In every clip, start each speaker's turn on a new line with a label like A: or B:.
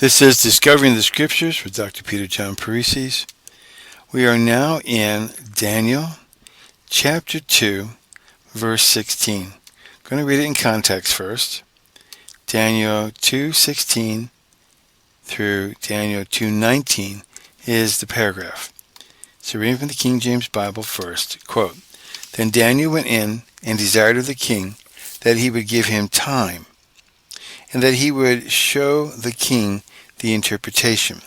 A: This is Discovering the Scriptures with Dr. Peter John Parisis. We are now in Daniel chapter 2, verse 16. I'm going to read it in context first. Daniel 2:16 through Daniel 2:19 is the paragraph. So reading from the King James Bible first, quote, "Then Daniel went in and desired of the king that he would give him time, and that he would show the king the interpretation.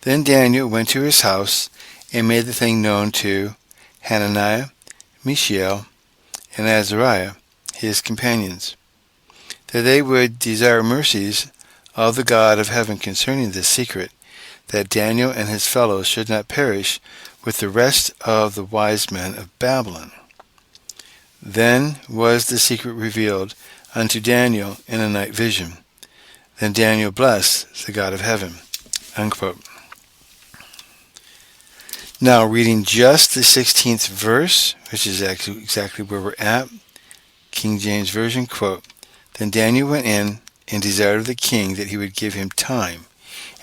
A: Then Daniel went to his house and made the thing known to Hananiah, Mishael, and Azariah, his companions, that they would desire mercies of the God of heaven concerning this secret, that Daniel and his fellows should not perish with the rest of the wise men of Babylon. Then was the secret revealed unto Daniel in a night vision. Then Daniel blessed the God of heaven." Unquote. Now, reading just the 16th verse, which is exactly where we're at, King James Version, quote, "Then Daniel went in and desired of the king that he would give him time,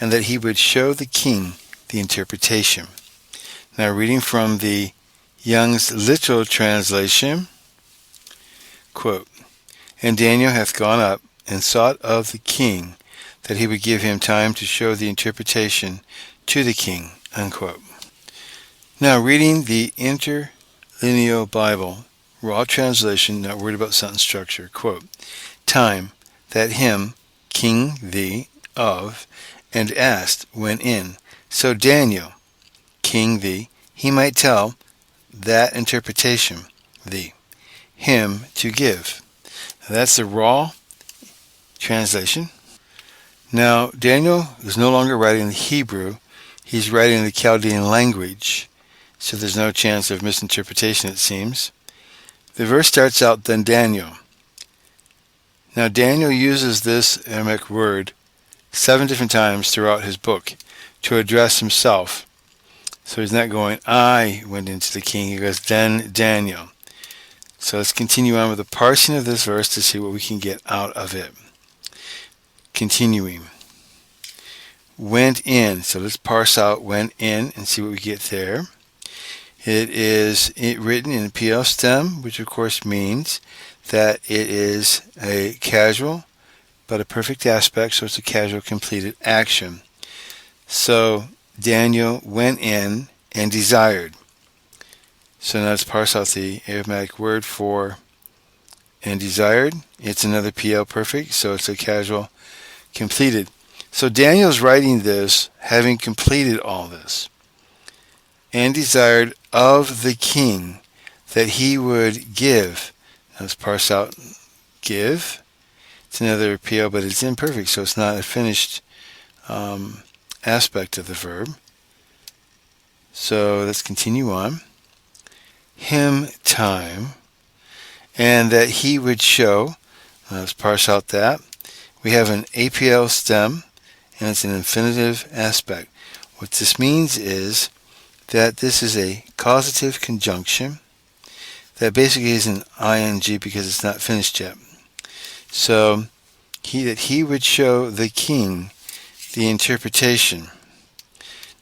A: and that he would show the king the interpretation." Now, reading from the Young's Literal Translation, quote, "And Daniel hath gone up and sought of the king that he would give him time to show the interpretation to the king." Unquote. Now, reading the Interlinear Bible, raw translation, not worried about sentence structure, quote, "Time that him, king thee, of, and asked, went in, so Daniel, king thee, he might tell that interpretation thee, him to give." Now, that's the raw translation. Now, Daniel is no longer writing the Hebrew, he's writing the Chaldean language, so there's no chance of misinterpretation, it seems. The verse starts out, "Then Daniel." Now, Daniel uses this Aramaic word 7 different times throughout his book to address himself. So he's not going, "I went into the king," he goes, "Then Daniel." So let's continue on with the parsing of this verse to see what we can get out of it. Continuing. Went in. So let's parse out went in and see what we get there. It is written in PL stem, which of course means that it is a casual but a perfect aspect, so it's a casual completed action. So Daniel went in and desired. So now let's parse out the Aramaic word for and desired. It's another PL perfect, so it's a casual completed. So Daniel's writing this, having completed all this, and desired of the king that he would give. Now let's parse out give. It's another PL, but it's imperfect, so it's not a finished aspect of the verb. So let's continue on. Him time, and that he would show. Let's parse out that. We have an APL stem, and it's an infinitive aspect. What this means is that this is a causative conjunction that basically is an ing because it's not finished yet. So that he would show the king the interpretation.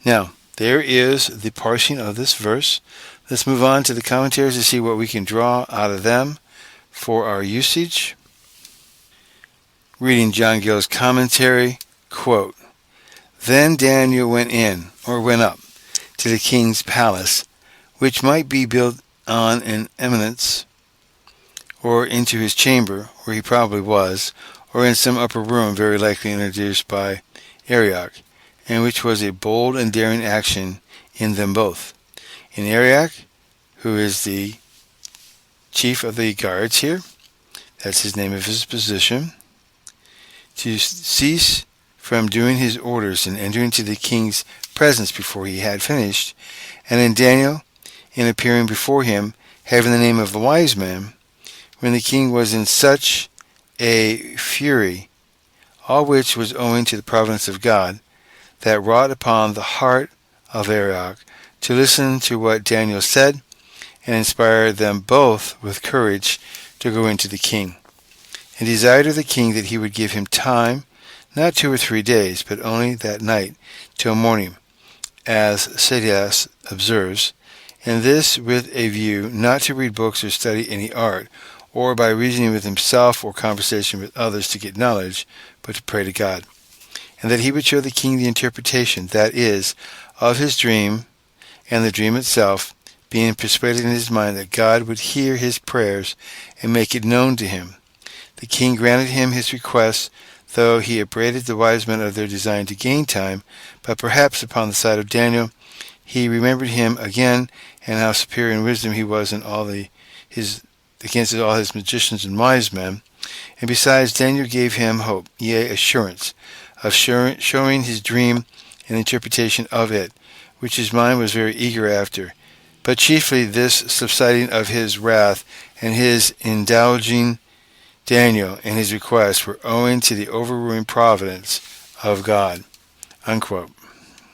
A: Now, there is the parsing of this verse. Let's move on to the commentaries to see what we can draw out of them for our usage. Reading John Gill's commentary, quote, "Then Daniel went in, or went up, to the king's palace, which might be built on an eminence, or into his chamber, where he probably was, or in some upper room, very likely introduced by Arioch, and which was a bold and daring action in them both. In Arioch, who is the chief of the guards here, that's his name of his position, to cease from doing his orders and enter into the king's presence before he had finished, and in Daniel, in appearing before him, having the name of the wise man, when the king was in such a fury, all which was owing to the providence of God, that wrought upon the heart of Arioch to listen to what Daniel said, and inspired them both with courage to go into the king, and desired of the king that he would give him time, not 2 or 3 days, but only that night till morning, as Sadias observes, and this with a view not to read books or study any art, or by reasoning with himself or conversation with others to get knowledge, but to pray to God, and that he would show the king the interpretation, that is, of his dream, and the dream itself, being persuaded in his mind that God would hear his prayers and make it known to him. The king granted him his request, though he upbraided the wise men of their design to gain time, but perhaps upon the side of Daniel he remembered him again, and how superior in wisdom he was in against all his magicians and wise men. And besides, Daniel gave him hope, yea, assurance, of showing his dream and interpretation of it, which his mind was very eager after. But chiefly this subsiding of his wrath and his indulging Daniel and his request were owing to the overruling providence of God." Unquote.